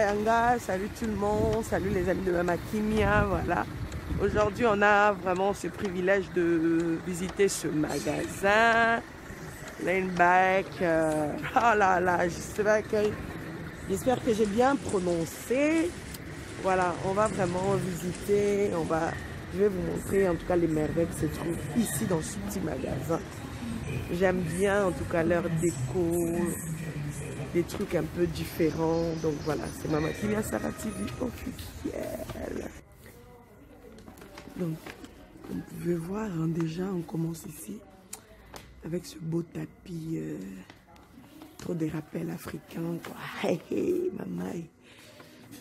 Kayanga, salut tout le monde, salut les amis de Mama Kimia, voilà. Aujourd'hui, on a vraiment ce privilège de visiter ce magasin. Laneback, oh là là, j'espère que j'ai bien prononcé. Voilà, on va vraiment visiter, je vais vous montrer en tout cas les merveilles qui se trouvent ici dans ce petit magasin. J'aime bien en tout cas leur déco, des trucs un peu différents. Donc voilà, c'est Mama Kimia Sarah TV officielle. Donc, comme vous pouvez voir, hein, déjà on commence ici avec ce beau tapis, trop des rappels africains, quoi. Hey, hey, maman,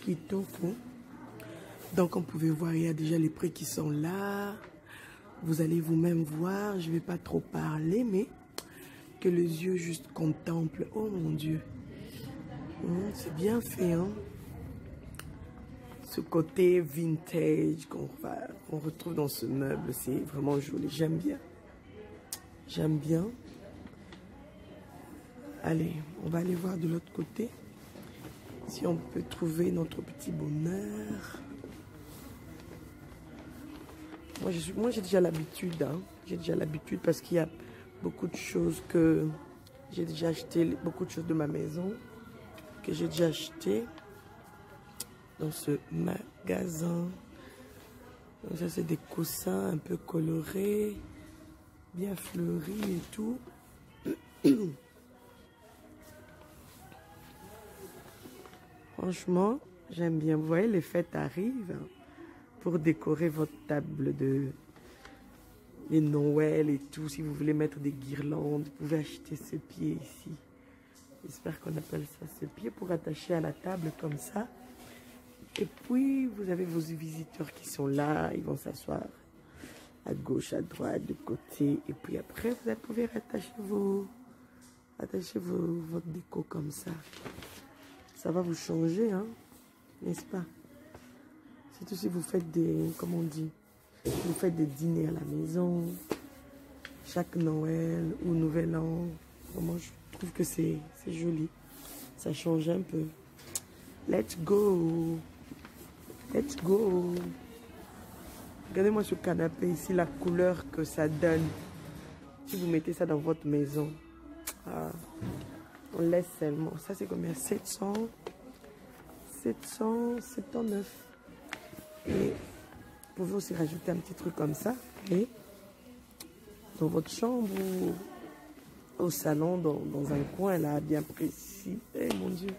kitoko. Donc, comme vous pouvez voir, il y a déjà les prix qui sont là. Vous allez vous-même voir, je ne vais pas trop parler, mais que les yeux juste contemplent. Oh mon Dieu, c'est bien fait, hein. Ce côté vintage qu'on retrouve dans ce meuble, c'est vraiment joli. J'aime bien. J'aime bien. Allez, on va aller voir de l'autre côté. Si on peut trouver notre petit bonheur. Moi j'ai déjà l'habitude. Hein. J'ai déjà l'habitude parce qu'il y a beaucoup de choses que j'ai déjà acheté. Beaucoup de choses de ma maison que j'ai déjà acheté dans ce magasin. Donc ça c'est des coussins un peu colorés, bien fleuris et tout. Franchement, j'aime bien. Vous voyez, les fêtes arrivent pour décorer votre table de Noël et tout. Si vous voulez mettre des guirlandes, vous pouvez acheter ce pied ici. J'espère qu'on appelle ça ce pied pour attacher à la table comme ça. Et puis, vous avez vos visiteurs qui sont là. Ils vont s'asseoir à gauche, à droite, de côté. Et puis après, vous pouvez attacher votre déco comme ça. Ça va vous changer, hein, n'est-ce pas? Surtout si vous faites comment on dit, vous faites des dîners à la maison, chaque Noël ou Nouvel An. Vraiment, je trouve que c'est joli. Ça change un peu. Let's go! Let's go! Regardez-moi ce canapé ici, la couleur que ça donne. Si vous mettez ça dans votre maison. Ah, on laisse seulement. Ça, c'est combien? 779. Et vous pouvez aussi rajouter un petit truc comme ça. Et dans votre chambre ou au salon, dans un coin là, bien précis. Eh mon Dieu.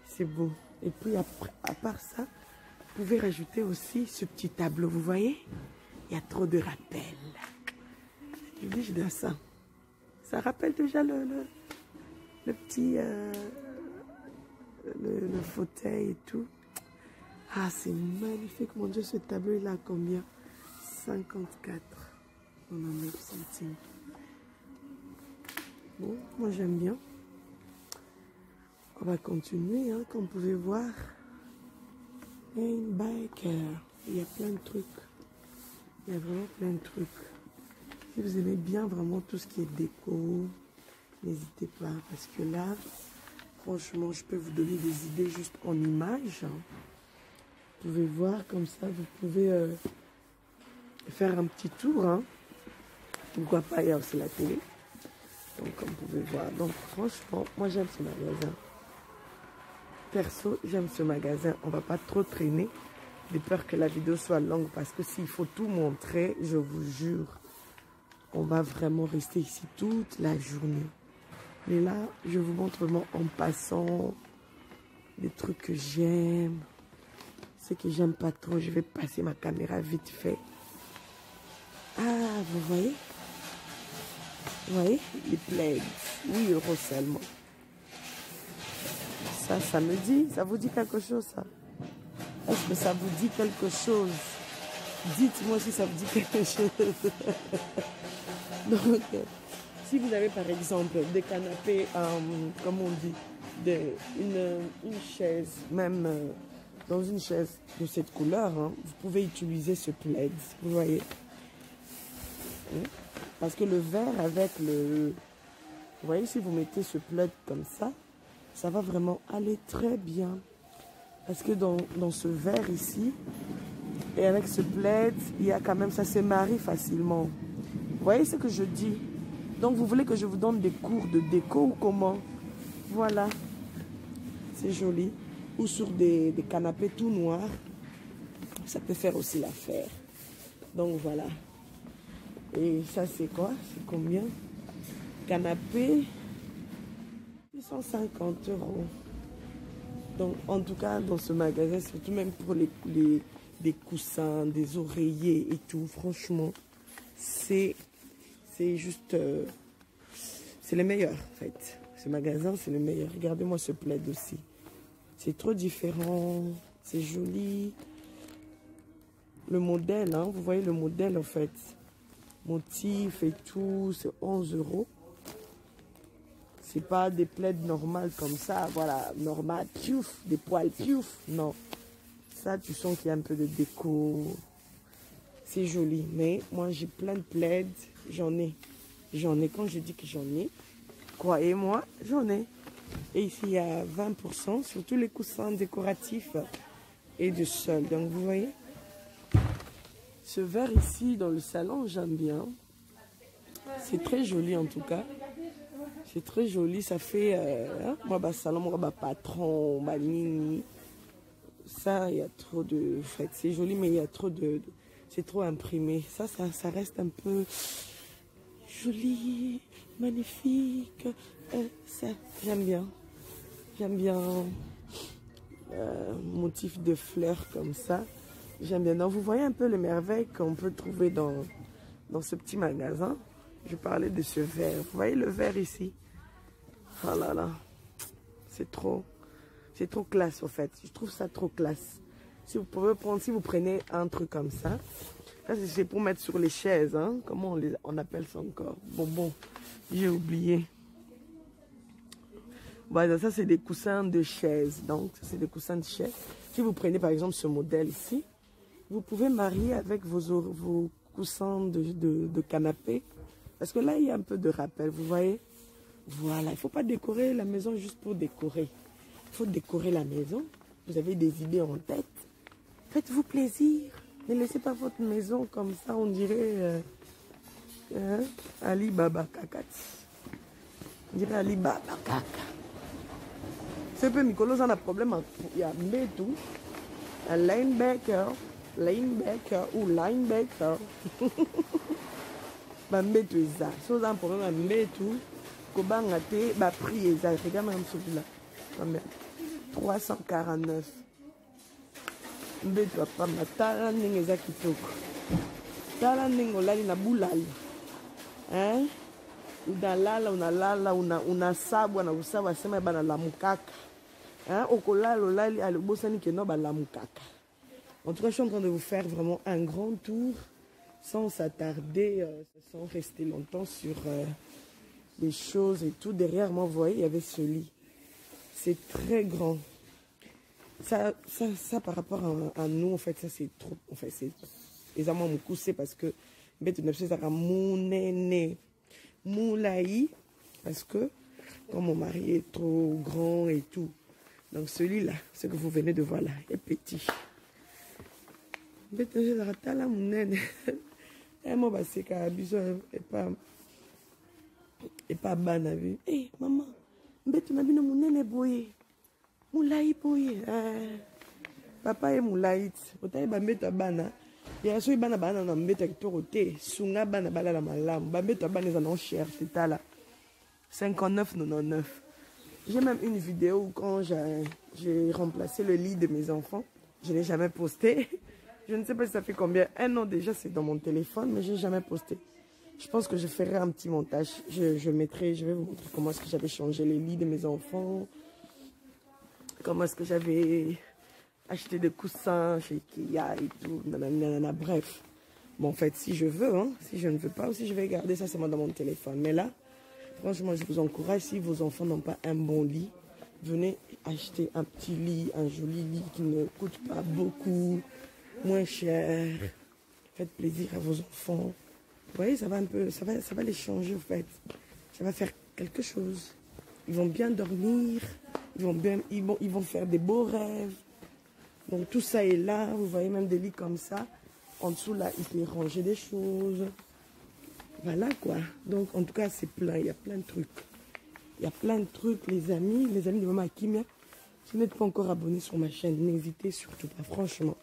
C'est beau. Et puis, à part ça, vous pouvez rajouter aussi ce petit tableau. Vous voyez? Il y a trop de rappels. Je dis, je dois ça. Ça rappelle déjà le petit... le fauteuil et tout. Ah, c'est magnifique. Mon Dieu, ce tableau, il a combien? 54,99 centimes. Bon, moi, j'aime bien. On va continuer, hein, comme vous pouvez voir. Laneback. Il y a plein de trucs. Il y a vraiment plein de trucs. Si vous aimez bien vraiment tout ce qui est déco, n'hésitez pas. Parce que là, franchement, je peux vous donner des idées juste en images. Vous pouvez voir comme ça. Vous pouvez faire un petit tour. Hein. Pourquoi pas, il y a aussi la télé. Donc, comme vous pouvez voir. Donc, franchement, moi, j'aime ce magasin. Perso, j'aime ce magasin. On va pas trop traîner. De peur que la vidéo soit longue. Parce que s'il faut tout montrer, je vous jure, on va vraiment rester ici toute la journée. Mais là, je vous montre vraiment en passant les trucs que j'aime. Ce que j'aime pas trop, je vais passer ma caméra vite fait. Ah, vous voyez? Vous voyez? Les plaids. 8 € seulement. Ça me dit, ça vous dit quelque chose, ça? Est-ce que ça vous dit quelque chose? Dites-moi si ça vous dit quelque chose. Donc, si vous avez par exemple des canapés, comme on dit, une chaise, même dans une chaise de cette couleur, hein, vous pouvez utiliser ce plaid, vous voyez. Parce que le vert avec le... Vous voyez, si vous mettez ce plaid comme ça, Ça va vraiment aller très bien. Parce que dans ce verre ici, et avec ce plaid, il y a quand même, ça se marie facilement. Vous voyez ce que je dis? Donc vous voulez que je vous donne des cours de déco ou comment? Voilà. C'est joli. Ou sur des canapés tout noirs. Ça peut faire aussi l'affaire. Donc voilà. Et ça c'est quoi? C'est combien? Canapé, 150 €. Donc en tout cas dans ce magasin, surtout même pour des coussins, des oreillers et tout, franchement, c'est juste... c'est le meilleur en fait. Ce magasin c'est le meilleur. Regardez-moi ce plaid aussi. C'est trop différent. C'est joli. Le modèle, hein, vous voyez le modèle en fait. Motif et tout, c'est 11 €. C'est pas des plaids normales comme ça, voilà, normal, piouf, des poils, piouf. Non, ça tu sens qu'il y a un peu de déco. C'est joli, mais moi j'ai plein de plaids, j'en ai. Quand je dis que j'en ai, croyez-moi, j'en ai. Et ici il y a 20% sur tous les coussins décoratifs et de sol. Donc vous voyez, ce verre ici dans le salon, j'aime bien. C'est très joli en tout cas. C'est très joli, ça fait moi bah salon, moi bah patron, bah nini. Ça il y a trop de en fait, c'est joli mais il y a trop de c'est trop imprimé. Ça reste un peu joli, magnifique. Ça j'aime bien. J'aime bien motif de fleurs comme ça. J'aime bien. Donc vous voyez un peu les merveilles qu'on peut trouver dans ce petit magasin. Je parlais de ce verre. Vous voyez le verre ici? Oh là là. C'est trop classe en fait. Je trouve ça trop classe. Si vous prenez un truc comme ça, c'est pour mettre sur les chaises. Hein? Comment on appelle ça encore? Bon, j'ai oublié. Voilà, ça c'est des coussins de chaise. Donc, c'est des coussins de chaise. Si vous prenez par exemple ce modèle ici, vous pouvez marier avec vos coussins de canapé. Parce que là, il y a un peu de rappel, vous voyez? Voilà, il ne faut pas décorer la maison juste pour décorer. Il faut décorer la maison. Vous avez des idées en tête. Faites-vous plaisir. Ne laissez pas votre maison comme ça, on dirait Ali Baba Kakat. On dirait Ali Baba Kaka. C'est peu Mikolo, ça a un problème. Il y a Mbetu, un linebacker ou linebacker. Mbetu est ça. Si vous avez un problème à Mbetu, Kobangate, prix est ça. Regarde même celui-là. 349. Mbetu pas matala ninge za kitoko. Tala ningo lali na bulali. Hein? Unalala, unasabwa na usabwa sema bana la mukaka. Hein? Okolalo lali alibosani keno ba la mukaka. En tout cas, je suis en train de vous faire vraiment un grand tour sans s'attarder, sans rester longtemps sur les choses et tout. Derrière moi, vous voyez, il y avait ce lit. C'est très grand. Ça par rapport à nous, en fait, ça c'est trop. En fait, c'est aisément mon coup, c'est parce que moulaï, parce que quand mon mari est trop grand et tout. Donc celui-là, ce que vous venez de voir là, est petit. Et pas banavi. Eh maman, mbetu na bino munene boye. Moulaï boye. Papa est moulaït. Otaye ba mbetu bana. Ya so bana bana na mbetu kitoko te. Sunga bana bala la malamu. Ba mbetu bana za non cher, c'est là. 59,99. J'ai même une vidéo où quand j'ai remplacé le lit de mes enfants. Je n'ai jamais posté. Je ne sais pas si ça fait combien. Un an déjà, c'est dans mon téléphone, mais je n'ai jamais posté. Je pense que je ferai un petit montage. Je vais vous montrer comment est-ce que j'avais changé les lits de mes enfants. Comment est-ce que j'avais acheté des coussins chez Ikea et tout. Nanana, bref. Bon, en fait, si je veux, hein, si je ne veux pas, aussi je vais garder ça seulement dans mon téléphone. Mais là, franchement, je vous encourage, si vos enfants n'ont pas un bon lit, venez acheter un petit lit, un joli lit qui ne coûte pas beaucoup, moins cher. Faites plaisir à vos enfants. Vous voyez, ça va un peu, ça va les changer en fait. Ça va faire quelque chose. Ils vont bien dormir. ils vont faire des beaux rêves. Donc tout ça est là, vous voyez même des lits comme ça. En dessous là, il peut ranger des choses. Voilà quoi. Donc en tout cas c'est plein, il y a plein de trucs. Il y a plein de trucs les amis de Maman Kimia. Si vous n'êtes pas encore abonné sur ma chaîne, n'hésitez surtout pas, franchement.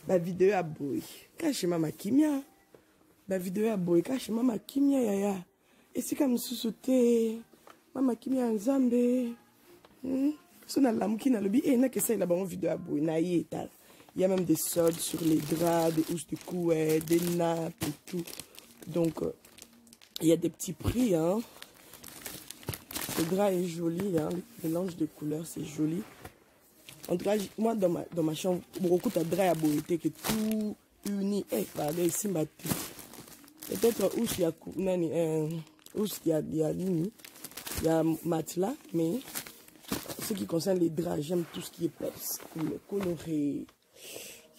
La vidéo à boy. Cache Maman Kimia. La vidéo à boy, cache Maman Kimia yaya. Et c'est comme sous-sauté. Maman Kimia en Zambé. Il y a même des soldes sur les draps, des housses de couette, des nappes et tout. Donc, il y a des petits prix. Hein. Ce drap est joli. Hein. Le mélange de couleurs, c'est joli. En tout cas, moi, dans ma chambre, beaucoup de draps à beauté qui est tout uni. Regardez ici, peut-être où il y a matelas, mais ce qui concerne les draps, j'aime tout ce qui est peps, coloré.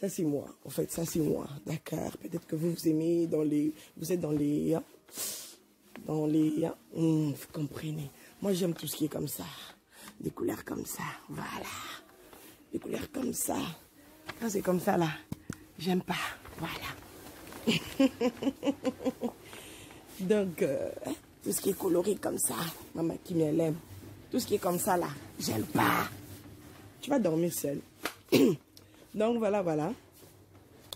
Ça c'est moi, en fait, ça c'est moi. D'accord, peut-être que vous aimez vous êtes vous comprenez. Moi j'aime tout ce qui est comme ça, des couleurs comme ça, voilà, des couleurs comme ça. Quand c'est comme ça là, j'aime pas, voilà. Donc tout ce qui est coloré comme ça, Maman qui m'aime. Tout ce qui est comme ça là, j'aime pas. Tu vas dormir seul. Donc voilà, voilà.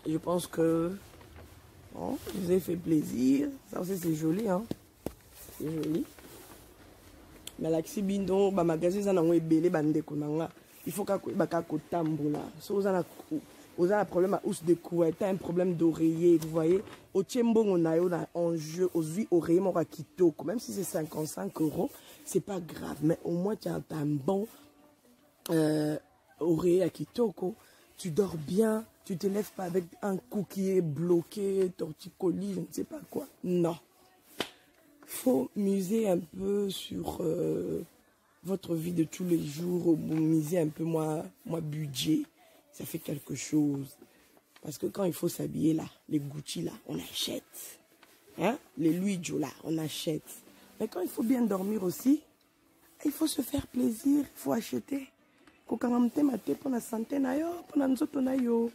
Je pense que bon, je vous ai fait plaisir. Ça aussi c'est joli, hein. C'est joli. Mais la Xibindo, bah magasin ça n'a pas belé bande konanga. Il faut qu'à tamboula. So vous avez un problème à housse de couette, un problème d'oreiller, vous voyez. Au Tchembo on a en jeu aux oreillers mon kitoko, même si c'est 55 €, c'est pas grave, mais au moins tu as un bon oreiller à kitoko, tu dors bien, tu te lèves pas avec un cou qui est bloqué, torticolis, je ne sais pas quoi. Non. Faut miser un peu sur votre vie de tous les jours, miser un peu moins budget, ça fait quelque chose. Parce que quand il faut s'habiller là, les Gucci là, on achète. Hein? Les Louis Jo là, on achète. Mais quand il faut bien dormir aussi, il faut se faire plaisir, il faut acheter. Pour la santé, pour la nzoto na yo.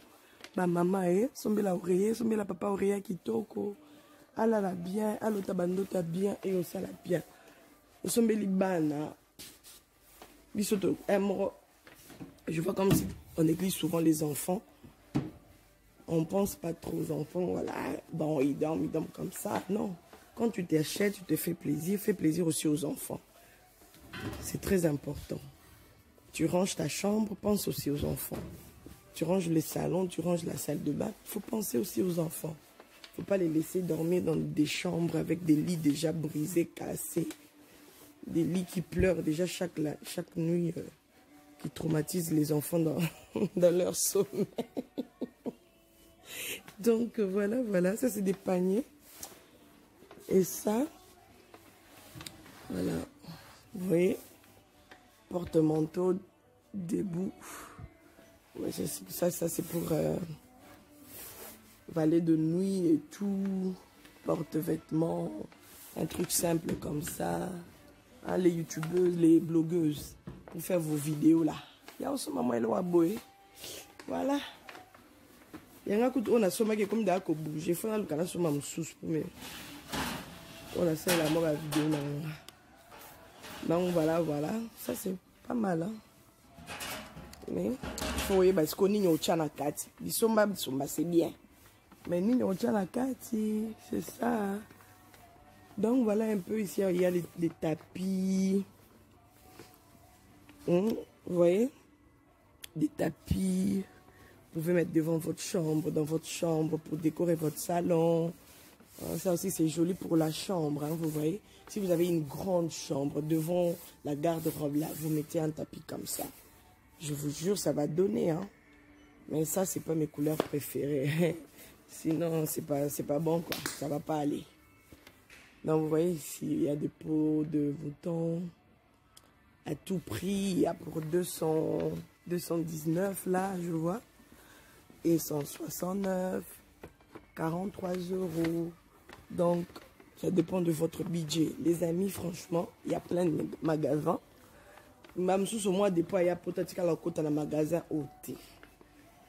Ba maman, sombe la oreiller, sombe la papa oreiller kitoko. Ala la bien, alo tabando ta bien, et on la bien. Sombe libana. Bisoto, je vois comme si on néglige souvent les enfants. On pense pas trop aux enfants, voilà, bon, ils dorment comme ça. Non, quand tu t'achètes, tu te fais plaisir aussi aux enfants. C'est très important. Tu ranges ta chambre, pense aussi aux enfants. Tu ranges le salon, tu ranges la salle de bain. Il faut penser aussi aux enfants. Il ne faut pas les laisser dormir dans des chambres avec des lits déjà brisés, cassés. Des lits qui pleurent déjà chaque nuit, qui traumatisent les enfants dans leur sommeil. Donc voilà, ça c'est des paniers. Et ça, voilà, vous voyez, porte-manteau, debout. Ouais, ça c'est pour valet de nuit et tout, porte-vêtements, un truc simple comme ça. Hein, les youtubeuses, les blogueuses, pour faire vos vidéos là. Il y a aussi maman voilà. Il y a un coup on a sommé comme d'accord bouger. Il faut le canal sur ma moussous pour me. On a ça la mort vidéo donc voilà. Ça c'est pas mal hein. Mais il faut y parce qu'on y a au tchana kati. Bisomba c'est bien. Mais ni au tchana kati, c'est ça. Donc voilà un peu ici, il y a les tapis. Vous voyez? Des tapis. Vous pouvez mettre devant votre chambre, dans votre chambre, pour décorer votre salon. Ça aussi, c'est joli pour la chambre, hein, vous voyez. Si vous avez une grande chambre, devant la garde-robe, là, vous mettez un tapis comme ça. Je vous jure, ça va donner, hein. Mais ça, c'est pas mes couleurs préférées. Sinon, c'est pas bon, quoi. Ça va pas aller. Donc, vous voyez ici, il y a des pots de boutons à tout prix. Il y a pour 219, là, je vois. Et 169, 43 €. Donc, ça dépend de votre budget. Les amis, franchement, il y a plein de magasins. Même sous moi, depuis il y a poto, tu as la côte dans le magasin OT.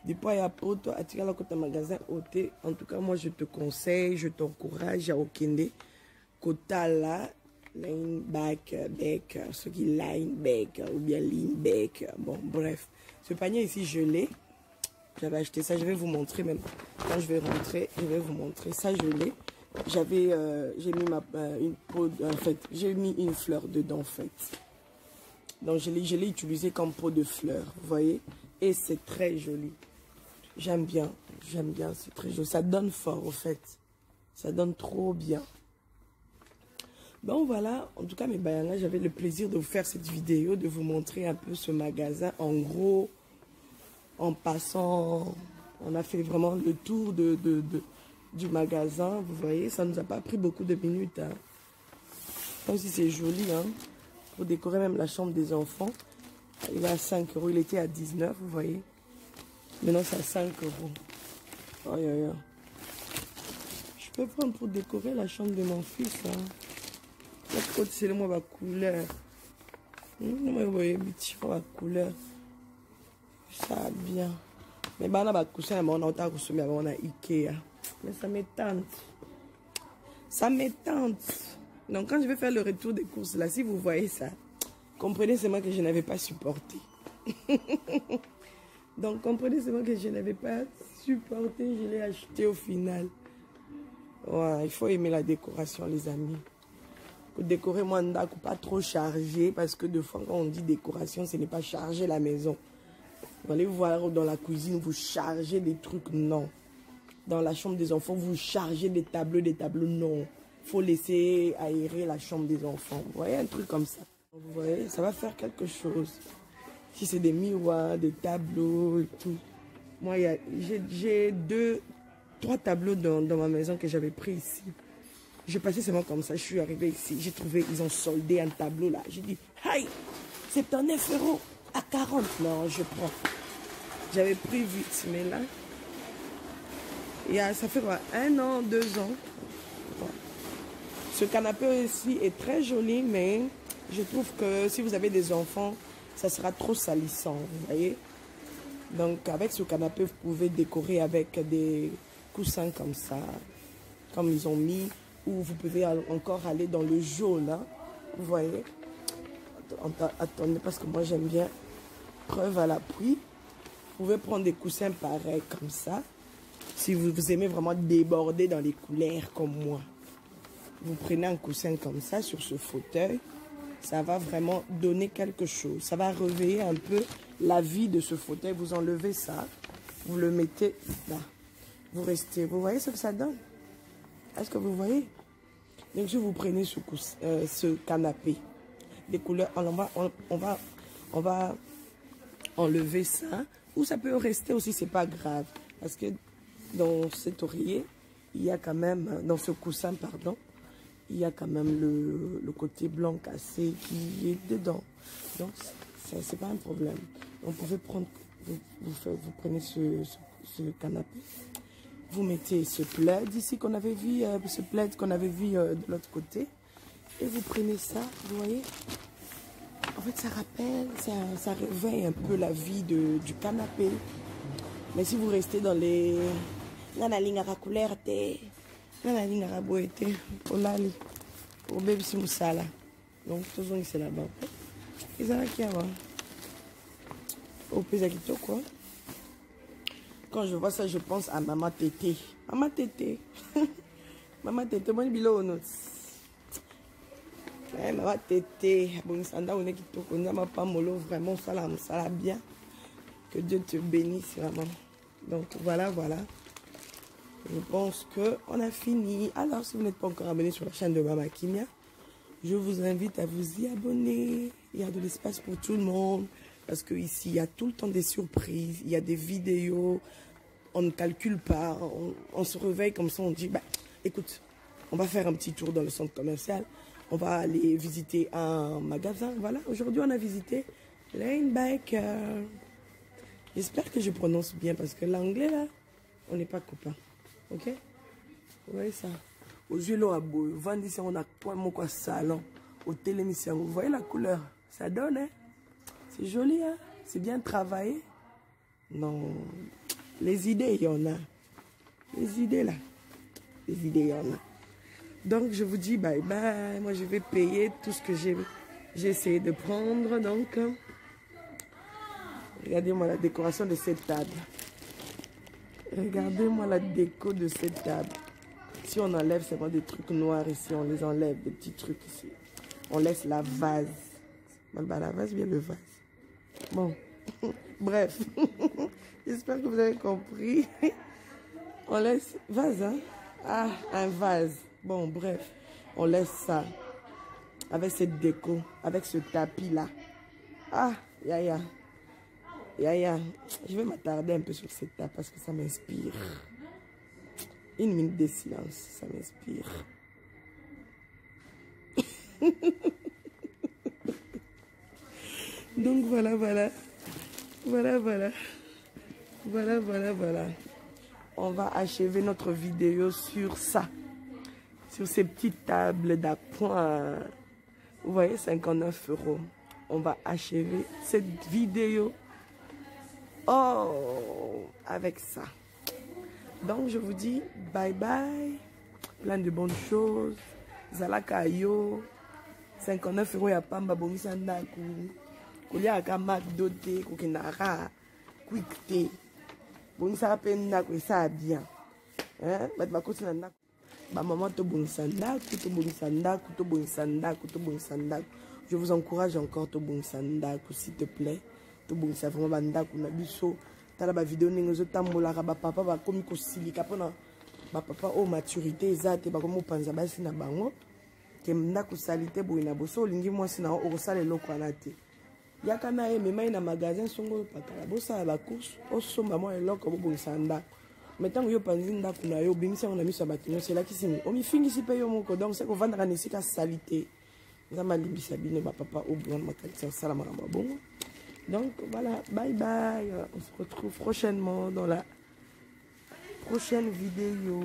Depuis il y a poto, tu as la côte dans le magasin OT. En tout cas, moi, je te conseille, je t'encourage à Okende. Kota là, lineback, back, ce qui lineback ou bien lineback. Bon, bref. Ce panier ici, je l'ai. J'avais acheté ça, je vais vous montrer même. Quand je vais rentrer, je vais vous montrer. Ça, je l'ai. J'avais, j'ai mis une peau, en fait, j'ai mis une fleur dedans, en fait. Donc, je l'ai utilisé comme pot de fleurs, vous voyez. Et c'est très joli. J'aime bien, c'est très joli. Ça donne fort, en fait. Ça donne trop bien. Bon, voilà. En tout cas, mes bayanas, j'avais le plaisir de vous faire cette vidéo, de vous montrer un peu ce magasin. En gros, en passant, on a fait vraiment le tour du magasin. Vous voyez, ça ne nous a pas pris beaucoup de minutes. Hein. Comme si c'est joli, hein. Pour décorer même la chambre des enfants. Il est à 5 €. Il était à 19, vous voyez. Maintenant, c'est à 5 €. Aïe, aïe, aïe. Je peux prendre pour décorer la chambre de mon fils. Hein. La côte, c'est le moi ma couleur. Vous voyez, ma couleur. Ça bien. Mais bah, on a cousin, on a consommé avant, on a Ikea. Mais ça m'étente. Ça m'étente. Donc, quand je vais faire le retour des courses, là, si vous voyez ça, comprenez seulement que je n'avais pas supporté. Donc, comprenez seulement que je n'avais pas supporté, je l'ai acheté au final. Ouais, il faut aimer la décoration, les amis. Pour décorer, moi, pas trop chargé, parce que de fois, quand on dit décoration, ce n'est pas charger la maison. Vous allez voir dans la cuisine, vous chargez des trucs, non. Dans la chambre des enfants, vous chargez des tableaux, non. Il faut laisser aérer la chambre des enfants. Vous voyez, un truc comme ça. Vous voyez, ça va faire quelque chose. Si c'est des miroirs, des tableaux et tout. Moi, j'ai 3 tableaux dans ma maison que j'avais pris ici. J'ai passé seulement comme ça. Je suis arrivée ici. J'ai trouvé, ils ont soldé un tableau là. J'ai dit, hey, c'est 9 € à 40. Non, je prends. J'avais pris vite, mais là, ça fait quoi, 1 an, 2 ans. Ce canapé ici est très joli, mais je trouve que si vous avez des enfants, ça sera trop salissant, vous voyez. Donc, avec ce canapé, vous pouvez décorer avec des coussins comme ça, comme ils ont mis, ou vous pouvez encore aller dans le jaune, hein, vous voyez. Attendez, parce que moi, j'aime bien preuve à l'appui. Vous pouvez prendre des coussins pareils comme ça. Si vous aimez vraiment déborder dans les couleurs comme moi. Vous prenez un coussin comme ça sur ce fauteuil. Ça va vraiment donner quelque chose. Ça va réveiller un peu la vie de ce fauteuil. Vous enlevez ça. Vous le mettez là. Vous restez. Vous voyez ce que ça donne? Est-ce que vous voyez? Donc si vous prenez ce canapé, les couleurs, on va enlever ça. Ou ça peut rester aussi, c'est pas grave. Parce que dans cet oreiller, il y a quand même, dans ce coussin, pardon, il y a quand même le côté blanc cassé qui est dedans. Donc, c'est pas un problème. Donc, vous pouvez prendre, vous prenez ce canapé. Vous mettez ce plaid ici qu'on avait vu, ce plaid qu'on avait vu de l'autre côté. Et vous prenez ça, vous voyez. En fait, ça rappelle, ça réveille un peu la vie du canapé. Mais si vous restez dans les... Nana lingara couleur te... Nana lingara boete... Olali... Pour bébé si moussala. Donc, tout le monde c'est là-bas. Ils ont qui avant. Au Pézakito, quoi. Quand je vois ça, je pense à Maman Tété. Maman Tété. Maman Tété, moi, je suis là. Maman Tété. Bon, ça n'a pas qui tourne. On n'a pas molo. Vraiment, ça l'a bien. Que Dieu te bénisse, vraiment. Donc, voilà. Je pense qu'on a fini. Alors, si vous n'êtes pas encore abonné sur la chaîne de Mama Kimia, je vous invite à vous y abonner. Il y a de l'espace pour tout le monde. Parce qu'ici, il y a tout le temps des surprises. Il y a des vidéos. On ne calcule pas. On se réveille comme ça. On dit, bah, écoute, on va faire un petit tour dans le centre commercial. On va aller visiter un magasin. Voilà, aujourd'hui, on a visité Linebacker. J'espère que je prononce bien parce que l'anglais, là, on n'est pas copains. Ok? Vous voyez ça? Au julo à beau, vendis, on a quoi, mon quoi, salon. Au télémission, vous voyez la couleur? Ça donne, hein? C'est joli, hein? C'est bien travaillé. Non, les idées, il y en a. Les idées, là. Les idées, il y en a. Donc, je vous dis bye bye. Moi, je vais payer tout ce que j'ai essayé de prendre. Donc, regardez-moi la décoration de cette table. Regardez-moi la déco de cette table. Si on enlève seulement des trucs noirs ici, on les enlève, des petits trucs ici. On laisse la vase. La vase, bien le vase. Bon, bref. J'espère que vous avez compris. On laisse... Vase, hein? Ah, un vase. Bon, bref. On laisse ça. Avec cette déco. Avec ce tapis-là. Ah, Yaya. Yaya. Je vais m'attarder un peu sur cette table parce que ça m'inspire. Une minute de silence. Ça m'inspire. Donc voilà. Voilà. On va achever notre vidéo sur ça. Sur ces petites tables d'appoint. Vous voyez, 59 €. On va achever cette vidéo. Oh, avec ça. Donc je vous dis bye bye. Plein de bonnes choses. Zalaka yo. 59 € ya pamba bongisa ndaku. Kolia ka McDo te, kokinara, quick te. Bongisa pe ndaku ça bien. Hein? Bat bakoti na ndaku. Ba maman to bongisa ndaku, to bongisa ndaku, to bongisa ndaku, to bongisa ndaku. Je vous encourage encore to bongisa ndaku s'il te plaît. To bongisa vraiment ba ndaku na biso. Tala ba vidéo ningo zo tambola ka ba papa ba komi ko silika pona ba papa o maturité ezate ba komo panza basi na bango. Ke ndaku salite boy na boso lingi mwasi na o sala eloko na te. Yaka na ye mema na magasin songo pakala bosa ba course o somba mo eloko bo bongisa ndaku. Metango yo panzi ndaku na yo bingisa na miso batinyo c'est là qui simi. O mi fingisi pe yo moko donc c'est ko vendre na nesika salite. Nzamba limbisa bino ba papa o bon makalisa sala maramba bongo. Donc voilà, bye bye. On se retrouve prochainement dans la prochaine vidéo.